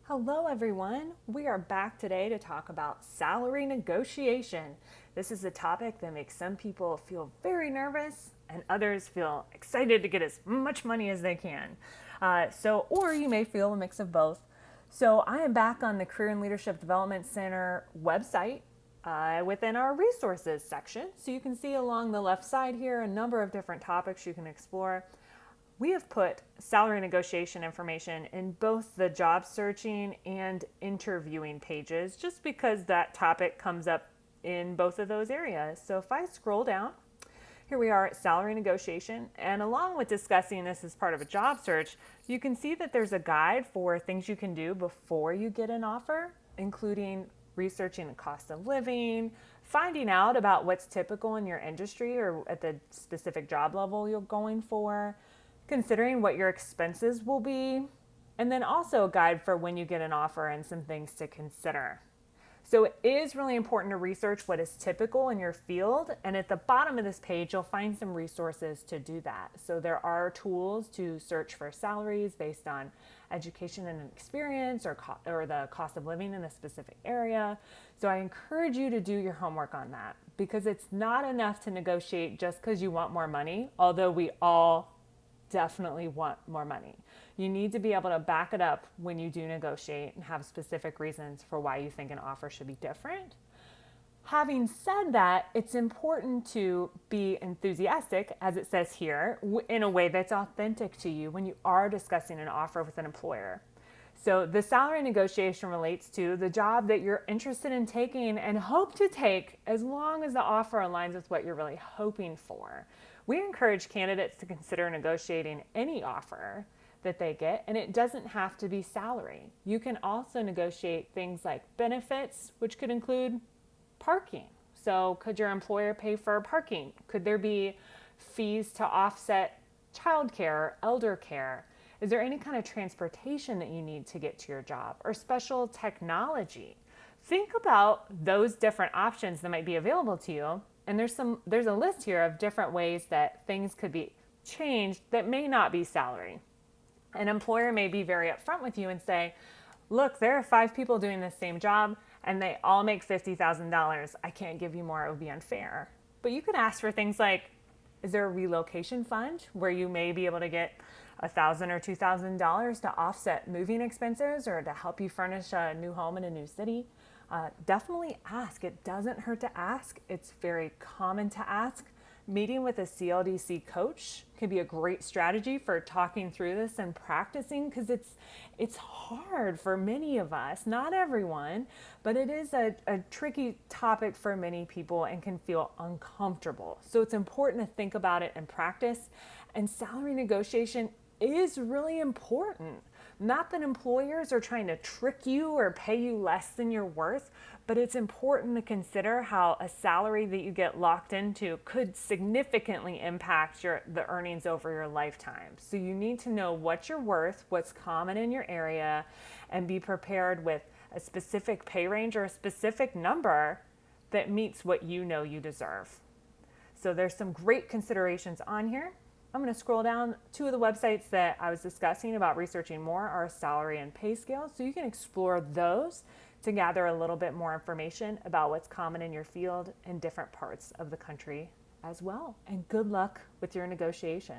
Hello, everyone. We are back today to talk about salary negotiation. This is a topic that makes some people feel very nervous and others feel excited to get as much money as they can. Or you may feel a mix of both. So, I am back on the Career and Leadership Development Center website within our resources section. So, you can see along the left side here a number of different topics you can explore. We have put salary negotiation information in both the job searching and interviewing pages just because that topic comes up in both of those areas. So if I scroll down, here we are at salary negotiation, and along with discussing this as part of a job search, you can see that there's a guide for things you can do before you get an offer, including researching the cost of living, finding out about what's typical in your industry or at the specific job level you're going for, considering what your expenses will be, and then also a guide for when you get an offer and some things to consider. So it is really important to research what is typical in your field, and at the bottom of this page you'll find some resources to do that. So there are tools to search for salaries based on education and experience or the cost of living in a specific area. So I encourage you to do your homework on that, because it's not enough to negotiate just because you want more money, although we all definitely want more money. You need to be able to back it up when you do negotiate and have specific reasons for why you think an offer should be different. Having said that, it's important to be enthusiastic, as it says here, in a way that's authentic to you when you are discussing an offer with an employer. So the salary negotiation relates to the job that you're interested in taking and hope to take, as long as the offer aligns with what you're really hoping for. We encourage candidates to consider negotiating any offer that they get, and it doesn't have to be salary. You can also negotiate things like benefits, which could include parking. So could your employer pay for parking? Could there be fees to offset childcare or elder care? Is there any kind of transportation that you need to get to your job, or special technology? Think about those different options that might be available to you. And there's a list here of different ways that things could be changed that may not be salary. An employer may be very upfront with you and say, look, there are 5 people doing the same job and they all make $50,000. I can't give you more, it would be unfair. But you could ask for things like, is there a relocation fund where you may be able to get $1,000 or $2,000 to offset moving expenses or to help you furnish a new home in a new city? Definitely ask. It doesn't hurt to ask. It's very common to ask. Meeting with a CLDC coach can be a great strategy for talking through this and practicing, because it's hard for many of us, not everyone, but it is a tricky topic for many people and can feel uncomfortable. So it's important to think about it and practice. And salary negotiation is really important. Not that employers are trying to trick you or pay you less than you're worth, but it's important to consider how a salary that you get locked into could significantly impact the earnings over your lifetime. So you need to know what you're worth, what's common in your area, and be prepared with a specific pay range or a specific number that meets what you know you deserve. So there's some great considerations on here. I'm going to scroll down. 2 of the websites that I was discussing about researching more are salary and pay scales, so you can explore those to gather a little bit more information about what's common in your field in different parts of the country as well. And good luck with your negotiation.